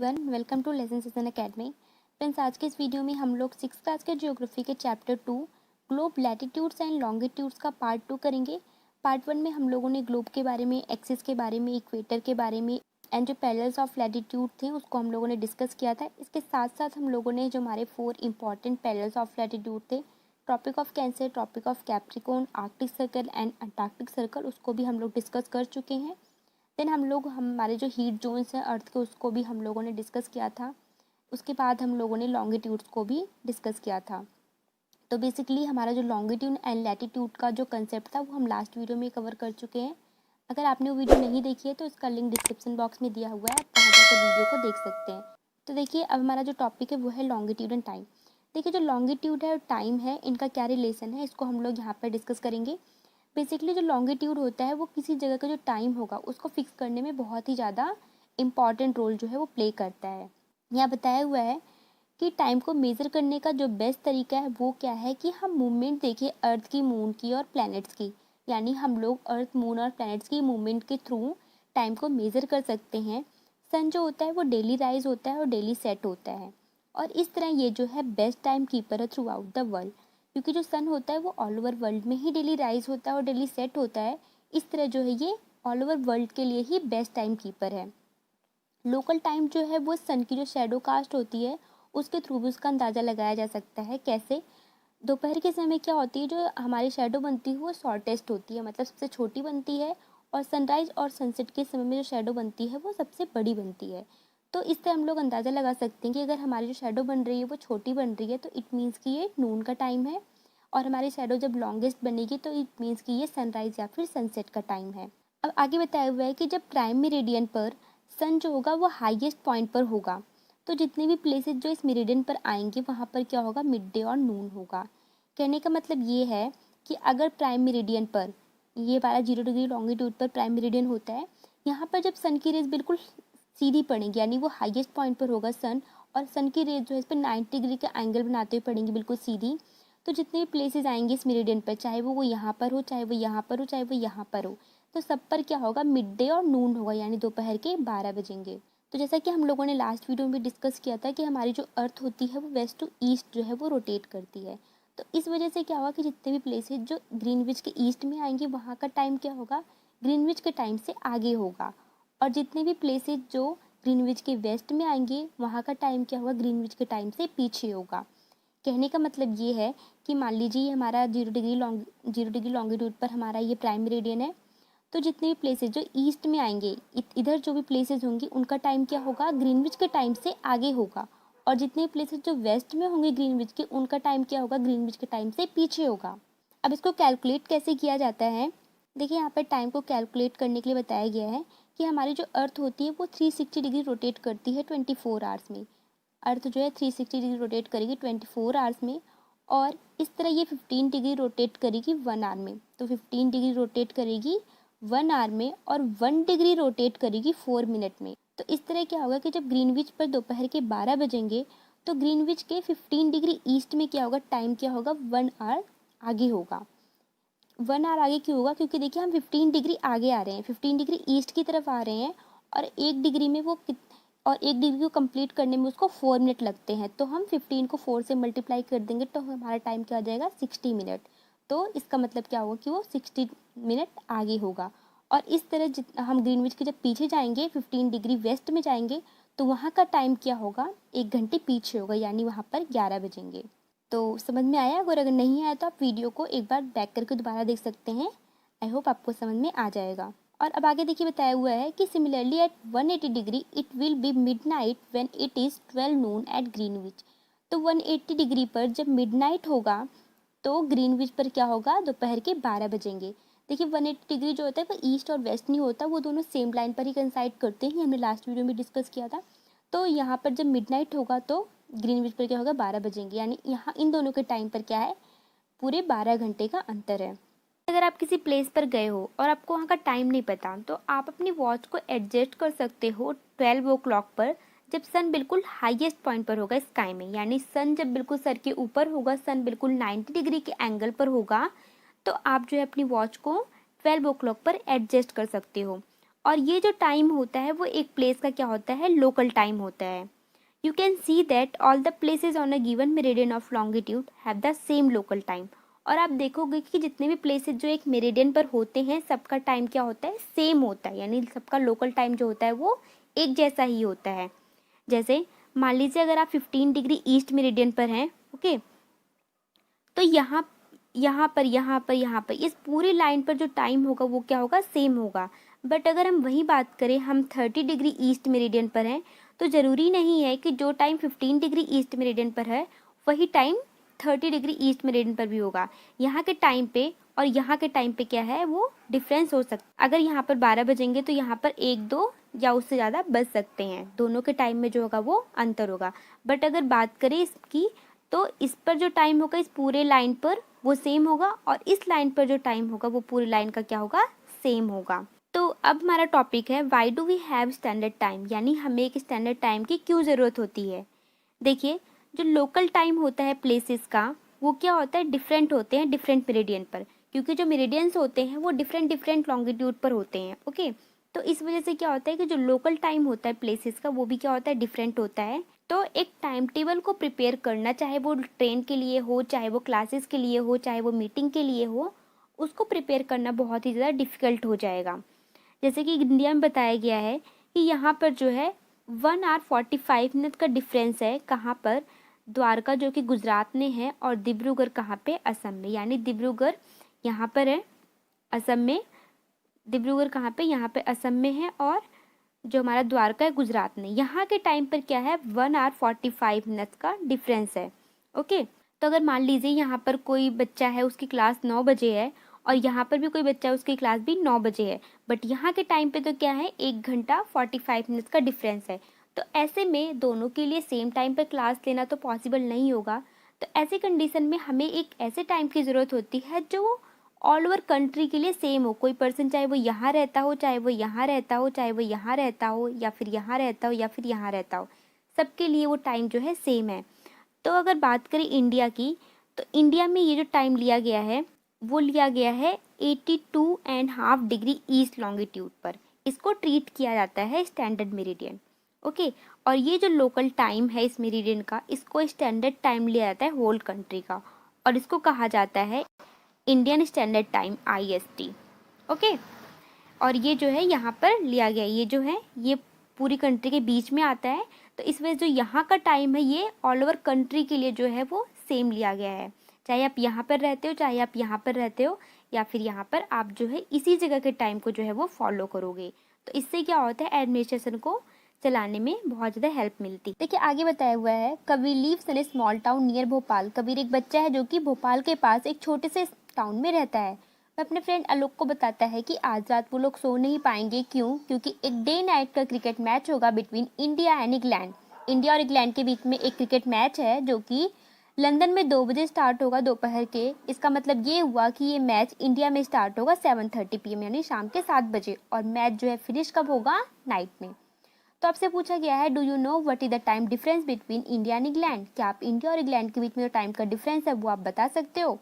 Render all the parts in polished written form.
Everyone, welcome to lesson session academy. Friends, आज के इस वीडियो में हम लोग 6th क्लास के ज्योग्राफी के chapter 2 globe latitudes and longitudes का पार्ट 2 करेंगे। पार्ट 1 में हम लोगों ने ग्लोब के बारे में, एक्सिस के बारे में, इक्वेटर के बारे में एंड जो पैरेलल्स ऑफ लैटिट्यूड थे उसको हम लोगों ने डिस्कस किया था। इसके साथ साथ हम लोगों ने जो हमारे 4 इंपॉर्टेंट पैरेलल्स ऑफ लैटिट्यूड थे, Tropic of cancer, tropic of Capricorn, Arctic Circle and Antarctic Circle, उसको भी हम लोग डिस्कस कर चुके हैं। देन हम लोग हमारे जो हीट जोन्स हैं अर्थ के, उसको भी हम लोगों ने डिस्कस किया था। उसके बाद हम लोगों ने लॉन्गिट्यूड्स को भी डिस्कस किया था। तो बेसिकली हमारा जो लॉन्गिट्यूड एंड लैटिट्यूड का जो कंसेप्ट था वो हम लास्ट वीडियो में कवर कर चुके हैं। अगर आपने वो वीडियो नहीं देखी है तो इसका लिंक डिस्क्रिप्शन बॉक्स में दिया हुआ है, आप वहाँ जाकर वीडियो को देख सकते हैं। तो देखिए, अब हमारा जो टॉपिक है वो है लॉन्गिट्यूड एंड टाइम। देखिए, जो लॉन्गिट्यूड है और टाइम है, इनका क्या रिलेशन है, इसको हम लोग यहाँ पर डिस्कस करेंगे। बेसिकली जो लॉन्गिट्यूड होता है वो किसी जगह का जो टाइम होगा उसको फिक्स करने में बहुत ही ज़्यादा इम्पॉर्टेंट रोल जो है वो प्ले करता है। यहाँ बताया हुआ है कि टाइम को मेज़र करने का जो बेस्ट तरीका है वो क्या है कि हम मूवमेंट देखें अर्थ की, मून की और प्लैनेट्स की। यानी हम लोग अर्थ, मून और प्लैनेट्स की मूवमेंट के थ्रू टाइम को मेज़र कर सकते हैं। सन जो होता है वो डेली राइज होता है और डेली सेट होता है, और इस तरह ये जो है बेस्ट टाइम कीपर है थ्रू आउट द वर्ल्ड, क्योंकि जो सन होता है वो ऑल ओवर वर्ल्ड में ही डेली राइज होता है और डेली सेट होता है। इस तरह जो है ये ऑल ओवर वर्ल्ड के लिए ही बेस्ट टाइम कीपर है। लोकल टाइम जो है वो सन की जो शेडो कास्ट होती है उसके थ्रू भी उसका अंदाज़ा लगाया जा सकता है। कैसे? दोपहर के समय क्या होती है, जो हमारी शेडो बनती है वो शॉर्टेस्ट होती है, मतलब सबसे छोटी बनती है, और सनराइज और सनसेट के समय में जो शेडो बनती है वो सबसे बड़ी बनती है। तो इस तरह हम लोग अंदाज़ा लगा सकते हैं कि अगर हमारी जो शेडो बन रही है वो छोटी बन रही है तो इट मीन्स कि ये नून का टाइम है, और हमारी शेडो जब लॉन्गेस्ट बनेगी तो इट मीन्स कि ये सनराइज या फिर सनसेट का टाइम है। अब आगे बताया हुआ है कि जब प्राइम मेरिडियन पर सन जो होगा वो हाईएस्ट पॉइंट पर होगा, तो जितने भी प्लेसेस जो इस मेरिडियन पर आएंगे वहाँ पर क्या होगा, मिड डे और नून होगा। कहने का मतलब ये है कि अगर प्राइम मेरिडियन पर, ये वाला 0 डिग्री लॉन्गिट्यूड पर प्राइम मेरिडियन होता है, यहाँ पर जब सन की रेज बिल्कुल सीधी पड़ेंगी, यानी वो हाईएस्ट पॉइंट पर होगा सन, और सन की रेज जो है इस पर 90 डिग्री का एंगल बनाते हुए पड़ेंगी बिल्कुल सीधी, तो जितने भी प्लेसेस आएंगे इस मेरिडियन पर, चाहे वो यहाँ पर हो, चाहे वो यहाँ पर हो, चाहे वो यहाँ पर हो, तो सब पर क्या होगा, मिड डे और नून होगा, यानी दोपहर के 12 बजेंगे। तो जैसा कि हम लोगों ने लास्ट वीडियो में डिस्कस किया था कि हमारी जो अर्थ होती है वो वेस्ट टू ईस्ट जो है वो रोटेट करती है। तो इस वजह से क्या होगा कि जितने भी प्लेसेस जो ग्रीनविच के ईस्ट में आएंगे वहाँ का टाइम क्या होगा, ग्रीनविच के टाइम से आगे होगा, और जितने भी प्लेसेस जो ग्रीनविच के वेस्ट में आएंगे वहाँ का टाइम क्या होगा, ग्रीनविच के टाइम से पीछे होगा। कहने का मतलब ये है कि मान लीजिए हमारा 0 डिग्री लॉन्गिट्यूड पर हमारा ये प्राइम मेरिडियन है, तो जितने भी प्लेसेस जो ईस्ट में आएंगे, इधर जो भी प्लेसेस होंगी उनका टाइम क्या होगा, ग्रीनविच के टाइम से आगे होगा, और जितने भी प्लेसेस जो वेस्ट में होंगे ग्रीनविच के, उनका टाइम क्या होगा, ग्रीनविच के टाइम से पीछे होगा। अब इसको कैलकुलेट कैसे किया जाता है? देखिए, यहाँ पर टाइम को कैलकुलेट करने के लिए बताया गया है कि हमारी जो अर्थ होती है वो 360 डिग्री रोटेट करती है 24 आवर्स में। अर्थ जो है 360 डिग्री रोटेट करेगी 24 आवर्स में, और इस तरह ये 15 डिग्री रोटेट करेगी 1 आवर में। तो 15 डिग्री रोटेट करेगी 1 आवर में, और 1 डिग्री रोटेट करेगी 4 मिनट में। तो इस तरह क्या होगा कि जब ग्रीनविच पर दोपहर के 12 बजेंगे तो ग्रीनविच के 15 डिग्री ईस्ट में क्या होगा, टाइम क्या होगा, 1 आवर आगे होगा। 1 आवर आगे क्यों होगा, क्योंकि देखिए हम 15 डिग्री आगे आ रहे हैं, 15 डिग्री ईस्ट की तरफ आ रहे हैं, और 1 डिग्री में और 1 डिग्री को कंप्लीट करने में उसको 4 मिनट लगते हैं। तो हम 15 को 4 से मल्टीप्लाई कर देंगे तो हमारा टाइम क्या आ जाएगा, 60 मिनट। तो इसका मतलब क्या होगा कि वो 60 मिनट आगे होगा। और इस तरह हम ग्रीनविच के जब पीछे जाएंगे, 15 डिग्री वेस्ट में जाएंगे, तो वहाँ का टाइम क्या होगा, 1 घंटे पीछे होगा, यानी वहाँ पर 11 बजेंगे। तो समझ में आया? अगर नहीं आया तो आप वीडियो को एक बार बैक करके दोबारा देख सकते हैं। आई होप आपको समझ में आ जाएगा। और अब आगे देखिए, बताया हुआ है कि similarly at 180 degree it will be midnight when it is 12 noon at Greenwich. तो 180 डिग्री पर जब मिडनाइट होगा तो ग्रीनविच पर क्या होगा, दोपहर के 12 बजेंगे। देखिए, 180 डिग्री जो होता है वो ईस्ट और वेस्ट नहीं होता, वो दोनों सेम लाइन पर ही कंसाइड करते हैं, हमने लास्ट वीडियो में डिस्कस किया था। तो यहाँ पर जब मिडनाइट होगा तो ग्रीनविच पर क्या होगा, 12 बजेंगे, यानी यहाँ इन दोनों के टाइम पर क्या है, पूरे 12 घंटे का अंतर है। अगर आप किसी प्लेस पर गए हो और आपको वहाँ का टाइम नहीं पता, तो आप अपनी वॉच को एडजस्ट कर सकते हो 12 ओ क्लॉक पर, जब सन बिल्कुल हाईएस्ट पॉइंट पर होगा स्काई में, यानी सन जब बिल्कुल सर के ऊपर होगा, सन बिल्कुल 90 डिग्री के एंगल पर होगा, तो आप जो है अपनी वॉच को 12 ओ क्लॉक पर एडजस्ट कर सकते हो। और ये जो टाइम होता है वो एक प्लेस का क्या होता है, लोकल टाइम होता है। You can see that all the places on a given meridian of longitude have the same local time. और आप देखोगे कि जितने भी प्लेसेस जो एक मेरिडियन पर होते हैं सबका टाइम क्या होता है, सेम होता है, यानी सबका लोकल टाइम जो होता है वो एक जैसा ही होता है। जैसे मान लीजिए अगर आप 15 डिग्री ईस्ट मेरिडियन पर हैं, ओके, तो यहाँ पर इस पूरी लाइन पर जो टाइम होगा वो क्या होगा, सेम होगा। बट अगर हम वही बात करें, हम 30 डिग्री ईस्ट मेरिडियन पर हैं, तो ज़रूरी नहीं है कि जो टाइम 15 डिग्री ईस्ट मेरिडियन पर है वही टाइम 30 डिग्री ईस्ट मेरिडियन पर भी होगा। यहाँ के टाइम पे और यहाँ के टाइम पे क्या है, वो डिफरेंस हो सकता। अगर यहाँ पर 12 बजेंगे तो यहाँ पर 1-2 या उससे ज़्यादा बज सकते हैं, दोनों के टाइम में जो होगा वो अंतर होगा। बट अगर बात करें इसकी, तो इस पर जो टाइम होगा इस पूरे लाइन पर वो सेम होगा, और इस लाइन पर जो टाइम होगा वो पूरी लाइन का क्या होगा, सेम होगा। तो अब हमारा टॉपिक है why do we have standard time, यानी हमें एक स्टैंडर्ड टाइम की क्यों ज़रूरत होती है। देखिए, जो लोकल टाइम होता है प्लेसेस का वो क्या होता है, डिफरेंट होते हैं डिफरेंट मेरिडियन पर, क्योंकि जो मेरिडियंस होते हैं वो डिफरेंट डिफरेंट लॉन्गिट्यूड पर होते हैं, ओके। तो इस वजह से क्या होता है कि जो लोकल टाइम होता है प्लेसेस का वो भी क्या होता है, डिफरेंट होता है। तो एक टाइम टेबल को प्रिपेयर करना, चाहे वो ट्रेन के लिए हो, चाहे वो क्लासेस के लिए हो, चाहे वो मीटिंग के लिए हो, उसको प्रिपेयर करना बहुत ही ज़्यादा डिफ़िकल्ट हो जाएगा। जैसे कि इंडिया में बताया गया है कि यहाँ पर जो है 1 आवर 45 मिनट का डिफरेंस है, कहाँ पर, द्वारका जो कि गुजरात में है, और डिब्रूगढ़ कहाँ पे, असम में, यानी डिब्रूगढ़ यहाँ पर है असम में, डिब्रूगढ़ कहाँ पे, यहाँ पे असम में है, और जो हमारा द्वारका है गुजरात में। यहाँ के टाइम पर क्या है, 1 आवर 45 मिनट का डिफरेंस है, ओके। तो अगर मान लीजिए यहाँ पर कोई बच्चा है उसकी क्लास 9 बजे है, और यहाँ पर भी कोई बच्चा है उसकी क्लास भी 9 बजे है, बट यहाँ के टाइम पे तो क्या है, 1 घंटा 45 मिनट का डिफरेंस है। तो ऐसे में दोनों के लिए सेम टाइम पर क्लास लेना तो पॉसिबल नहीं होगा। तो ऐसी कंडीशन में हमें एक ऐसे टाइम की ज़रूरत होती है जो ऑल ओवर कंट्री के लिए सेम हो। कोई पर्सन चाहे वो यहाँ रहता हो, चाहे वो यहाँ रहता हो, चाहे वो यहाँ रहता हो, या फिर यहाँ रहता हो, या फिर यहाँ रहता हो, सबके लिए वो टाइम जो है सेम है। तो अगर बात करें इंडिया की, तो इंडिया में ये जो टाइम लिया गया है वो लिया गया है 82.5 डिग्री ईस्ट लॉन्गिट्यूड पर। इसको ट्रीट किया जाता है स्टैंडर्ड मेरिडियन, ओके। और ये जो लोकल टाइम है इस मेरिडियन का, इसको स्टैंडर्ड टाइम लिया जाता है होल कंट्री का, और इसको कहा जाता है Indian standard time IST, okay. और ये जो है यहाँ पर लिया गया, ये जो है ये पूरी कंट्री के बीच में आता है। तो इस वजह जो यहाँ का टाइम है ये ऑल ओवर कंट्री के लिए जो है वो सेम लिया गया है, चाहे आप यहाँ पर रहते हो, चाहे आप यहाँ पर रहते हो, या फिर यहाँ पर आप जो है इसी जगह के टाइम को जो है वो फॉलो करोगे। तो इससे क्या होता है, एडमिनिस्ट्रेशन को चलाने में बहुत ज़्यादा हेल्प मिलती। देखिए आगे बताया हुआ है, Kabir lives in a small town near Bhopal. Kabir एक बच्चा है जो कि भोपाल के पास एक छोटे से टाउन में रहता है। वह अपने फ्रेंड आलोक को बताता है कि आज रात वो लोग सो नहीं पाएंगे। क्यों? क्योंकि एक डे नाइट का क्रिकेट मैच होगा between India and England. India और इंग्लैंड के बीच में एक क्रिकेट मैच है जो कि लंदन में 2 बजे स्टार्ट होगा दोपहर के। इसका मतलब ये हुआ कि ये मैच इंडिया में स्टार्ट होगा 7:30 PM यानी शाम के 7 बजे, और मैच जो है फिनिश कब होगा, नाइट में। तो आपसे पूछा गया है, do you know what is the time difference between India and England. क्या आप इंडिया और इंग्लैंड के बीच में जो टाइम का डिफरेंस है वो आप बता सकते हो?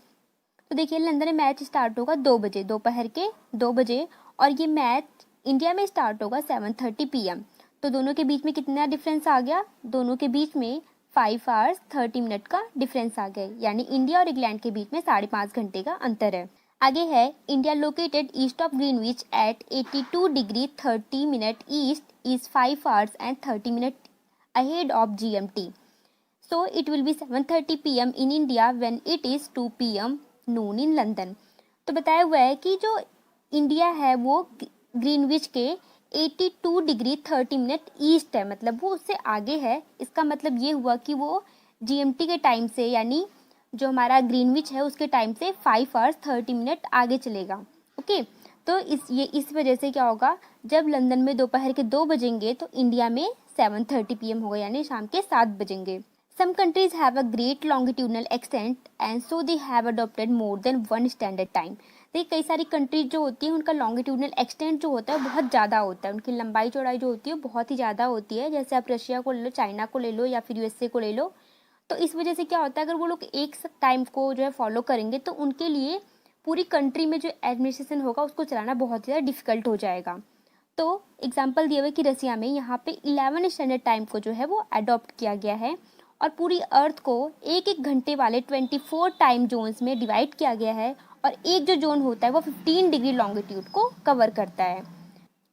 तो देखिए लंदन में मैच स्टार्ट होगा 2 बजे, दोपहर के 2 बजे, और ये मैच इंडिया में स्टार्ट होगा 7:30 PM। तो दोनों के बीच में कितना डिफरेंस आ गया, दोनों के बीच में 5 आवर्स 30 मिनट का डिफरेंस आ गया, यानी इंडिया और इंग्लैंड के बीच में 5.5 घंटे का अंतर है। आगे है, India located east of Greenwich at 82 degree 30 minute east is 5 hours and 30 minute ahead of GMT। So it will be 7:30 PM in India when it is 2 PM noon in London। तो बताया हुआ है कि जो इंडिया है वो Greenwich के 82 degree 30 minute east है, मतलब वो उससे आगे है। इसका मतलब ये हुआ कि वो GMT के टाइम से, यानी जो हमारा ग्रीनविच है उसके टाइम से 5 आवर्स 30 मिनट आगे चलेगा, ओके। तो इस वजह से क्या होगा, जब लंदन में दोपहर के 2 बजेंगे तो इंडिया में 7:30 PM होगा, यानी शाम के 7 बजेंगे। Some countries have a great longitudinal extent and so they have adopted more than one standard time। देखिए कई सारी कंट्रीज जो होती है उनका लॉन्गिट्यूडनल एक्सटेंट जो होता है बहुत ज़्यादा होता है, उनकी लंबाई चौड़ाई जो होती है बहुत ही ज़्यादा होती है। जैसे आप रशिया को ले लो, चाइना को ले लो, या फिर USA को ले लो। तो इस वजह से क्या होता है, अगर वो लोग एक टाइम को जो है फॉलो करेंगे तो उनके लिए पूरी कंट्री में जो एडमिनिस्ट्रेशन होगा उसको चलाना बहुत ज़्यादा डिफिकल्ट हो जाएगा। तो एग्जाम्पल दिए हुए कि रसिया में यहाँ पे 11 स्टैंडर्ड टाइम को जो है वो अडॉप्ट किया गया है और पूरी अर्थ को एक एक घंटे वाले 24 टाइम जोन्स में डिवाइड किया गया है और एक जो जोन होता है वो 15 डिग्री लॉन्गिट्यूड को कवर करता है।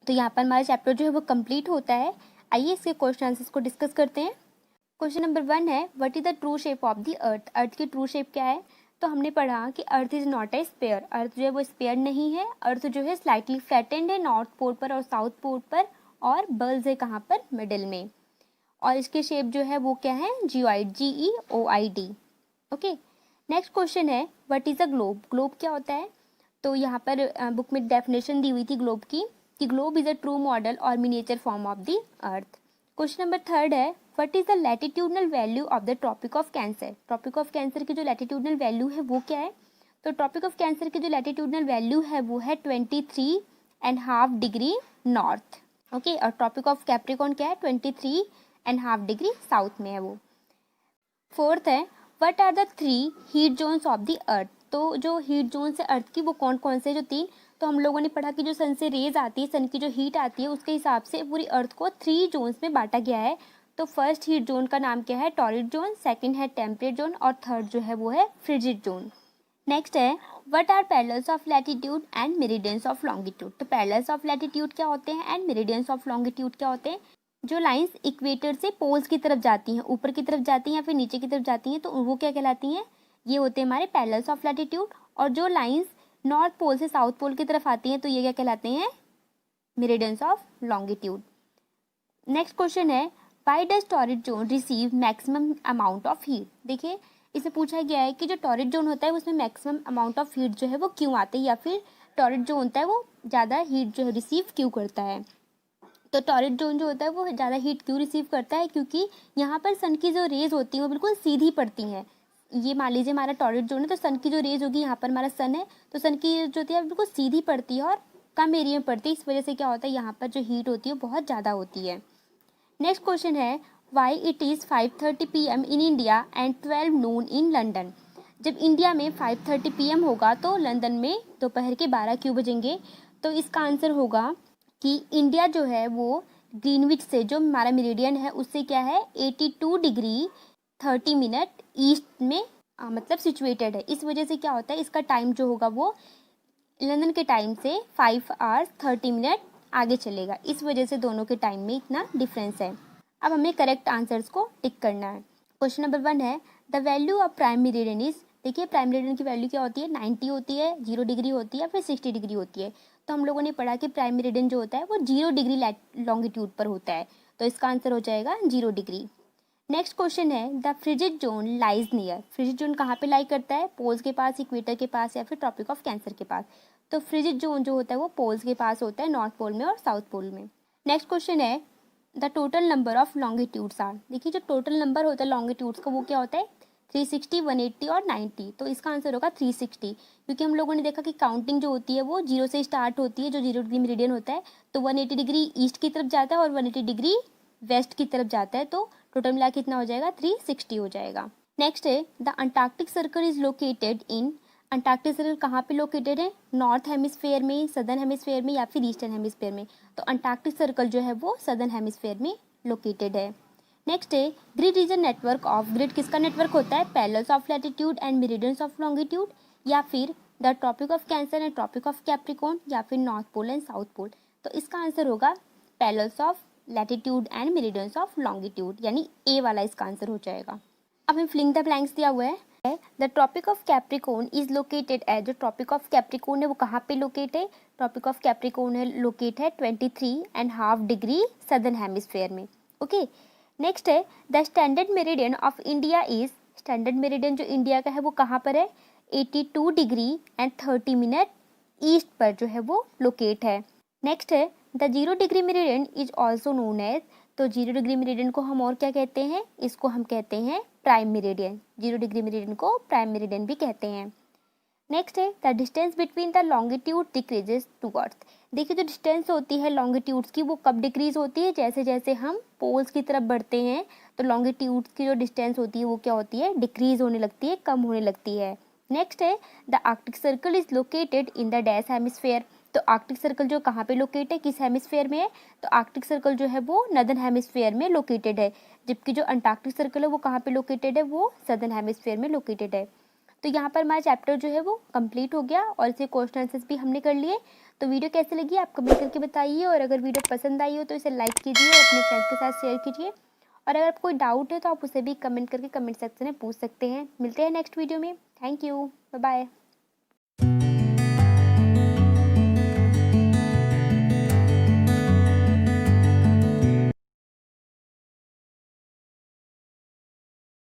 तो यहाँ पर हमारा चैप्टर जो है वो कंप्लीट होता है। आइए इसके क्वेश्चन आंसर्स को डिस्कस करते हैं। क्वेश्चन नंबर 1 है, what is the true shape of the earth. Earth की ट्रू शेप क्या है? तो हमने पढ़ा कि earth is not a sphere. Earth जो है वो स्पेयर नहीं है। अर्थ जो है स्लाइटली फ्लैटेंड है नॉर्थ पोल पर और साउथ पोल पर, और बल्ज है कहाँ पर? मिडिल में। और इसकी शेप जो है वो क्या है? Geoid, GEOID। Okay, next question है, what is a globe. Globe क्या होता है? तो यहाँ पर बुक में डेफिनेशन दी हुई थी ग्लोब की कि globe is a true model और miniature form of the earth. Question number 3 है, what is the latitudinal value of the tropic of cancer. Tropic of cancer की जो लैटिट्यूडनल वैल्यू है वो क्या है? तो ट्रॉपिक ऑफ कैंसर की जो लैटिट्यूडनल वैल्यू है वो है 23.5 डिग्री नॉर्थ। ओके, और ट्रॉपिक ऑफ कैप्रिकॉर्न क्या है? 23.5 डिग्री साउथ में है वो। फोर्थ है, what are the 3 heat zones of the earth. तो जो हीट जोन्स है अर्थ की वो कौन कौन से? जो 3। तो हम लोगों ने पढ़ा कि जो सन से रेज आती है, सन की जो हीट आती है उसके हिसाब से पूरी अर्थ को 3 जोन्स में बांटा गया है। तो फर्स्ट हीट जोन का नाम क्या है? Torrid zone. सेकंड है टेम्परेट जोन और थर्ड जो है वो है फ्रिजिड जोन। नेक्स्ट है, what are parallels of latitude and meridians of longitude. तो पैरेलल्स ऑफ लैटिट्यूड क्या होते हैं एंड मेरिडियंस ऑफ लॉन्गिट्यूड क्या होते हैं? जो लाइंस इक्वेटर से पोल्स की तरफ जाती हैं, ऊपर की तरफ जाती हैं या फिर नीचे की तरफ जाती हैं, तो वो क्या कहलाती हैं? ये होते हैं हमारे पैरेलल्स ऑफ लैटिट्यूड। और जो लाइंस नॉर्थ पोल से साउथ पोल की तरफ आती हैं तो ये क्या कहलाते हैं? Meridians of longitude. Next question है, why does torrid zone receive maximum amount of heat. देखिए, इसे पूछा गया है कि जो टॉरिड जोन होता है उसमें मैक्सिमम अमाउंट ऑफ हीट जो है वो क्यों आती है, या फिर टॉरिड जो होता है वो ज़्यादा हीट जो है रिसीव क्यों करता है। तो टॉरिड जोन जो होता है वो ज़्यादा हीट क्यों रिसीव करता है? क्योंकि यहाँ पर सन की जो रेज होती हैं वो बिल्कुल सीधी पड़ती हैं। ये मान लीजिए हमारा टॉरिड जोन है, तो सन की जो रेज होगी, यहाँ पर हमारा सन है तो सन की जो होती है बिल्कुल सीधी पड़ती है और कम एरिया में पड़ती है। इस वजह से क्या होता है, यहाँ पर जो हीट होती है बहुत ज़्यादा होती है। नेक्स्ट क्वेश्चन है, why it is 5:30 PM in India and 12 Noon in London. जब इंडिया में 5:30 PM होगा तो लंदन में दोपहर के 12 क्यों बजेंगे? तो इसका आंसर होगा कि इंडिया जो है वो ग्रीनविच से, जो हमारा मेरिडियन है, उससे क्या है 82 डिग्री 30 मिनट ईस्ट में मतलब सिचुएटेड है। इस वजह से क्या होता है, इसका टाइम जो होगा वो लंदन के टाइम से 5 आवर्स 30 मिनट आगे चलेगा। इस वजह से दोनों के टाइम में इतना डिफरेंस है। अब हमें करेक्ट आंसर्स को टिक करना है। क्वेश्चन नंबर 1 है, the value of prime meridian is. देखिए, प्राइम मेरिडियन की वैल्यू क्या होती है? 90 होती है, 0 डिग्री होती है, फिर 60 डिग्री होती है। तो हम लोगों ने पढ़ा कि प्राइम मेरिडियन जो होता है वो 0 डिग्री लॉन्गिट्यूड पर होता है, तो इसका आंसर हो जाएगा 0 डिग्री। नेक्स्ट क्वेश्चन है, the frigid zone lies near. Frigid zone कहाँ पे लाई करता है? पोल्स के पास, इक्वेटर के पास, या फिर ट्रॉपिक ऑफ कैंसर के पास। तो फ्रिजिड जोन जो होता है वो पोल्स के पास होता है, नॉर्थ पोल में और साउथ पोल में। नेक्स्ट क्वेश्चन है, the total number of longitudes are. देखिए, जो टोटल नंबर होता है लॉन्गिट्यूड्स का वो क्या होता है? 360, 180 और 90। तो इसका आंसर होगा 360, क्योंकि हम लोगों ने देखा कि काउंटिंग जो होती है वो 0 से स्टार्ट होती है, जो 0 डिग्री मेरिडियन होता है, तो 180 डिग्री ईस्ट की तरफ जाता है और 180 डिग्री वेस्ट की तरफ जाता है, तो टोटल मिला कितना हो जाएगा? 360 हो जाएगा। नेक्स्ट है, the Antarctic circle is located in. Antarctic circle कहाँ पे लोकेटेड है? नॉर्थ हेमिस्फेयर में, सदर्न हेमिस्फेयर में, या फिर ईस्टर्न हेमिस्फेयर में। तो अंटार्कटिक सर्कल जो है वो सदर्न हेमिस्फेयर में लोकेटेड है। नेक्स्ट है, grid is a network of. Grid किसका नेटवर्क होता है? Parallels of latitude and meridians of longitude, या फिर the tropic of Cancer and Tropic of Capricorn, या फिर North Pole and South Pole. तो इसका आंसर होगा parallels of latitude and meridians of longitude, यानी ए वाला इसका आंसर हो जाएगा। अब हम फिलिंग द ब्लैंक्स दिया हुआ है। The tropic of Capricorn is located at. जो ट्रॉपिक ऑफ कैप्रिकॉर्न है वो कहाँ पे लोकेट है? ट्रॉपिक ऑफ कैप्रिकॉर्न है लोकेट है 23.5 डिग्री सदर्न हेमिस्फेयर में। ओके, नेक्स्ट है, the standard meridian of India is. Standard meridian जो इंडिया का है वो कहाँ पर है? 82 डिग्री एंड 30 मिनट ईस्ट पर जो है वो लोकेट है। नेक्स्ट है, the 0 degree meridian is also known as. तो 0 डिग्री मेरिडियन को हम और क्या कहते हैं? इसको हम कहते हैं प्राइम मेरिडियन। 0 डिग्री मेरिडियन को प्राइम मेरिडियन भी कहते हैं। नेक्स्ट है, the distance between the longitude decreases towards. देखिए, जो डिस्टेंस होती है लॉन्गिट्यूड्स की वो कब डिक्रीज होती है? जैसे जैसे हम पोल्स की तरफ बढ़ते हैं तो लॉन्गिट्यूड्स की जो डिस्टेंस होती है वो क्या होती है? डिक्रीज होने लगती है, कम होने लगती है। नेक्स्ट है, the Arctic circle is located in the dash hemisphere. तो आर्कटिक सर्कल जो कहाँ पे लोकेट है, किस हेमिस्फेयर में है, तो आर्कटिक सर्कल जो है वो नॉर्दर्न हेमिस्फेयर में लोकेटेड है, जबकि जो अंटार्कटिक सर्कल है वो कहाँ पे लोकेटेड है, वो सदर्न हेमिस्फेयर में लोकेटेड है। तो यहाँ पर हमारा चैप्टर जो है वो कंप्लीट हो गया और इसे क्वेश्चन आंसर्स भी हमने कर लिए। तो वीडियो कैसे लगी आप कमेंट करके बताइए, और अगर वीडियो पसंद आई हो तो इसे लाइक कीजिए और अपने फ्रेंड्स के साथ शेयर कीजिए, और अगर कोई डाउट है तो आप उसे भी कमेंट करके कमेंट सेक्शन में पूछ सकते हैं। मिलते हैं नेक्स्ट वीडियो में। Thank you, bye bye.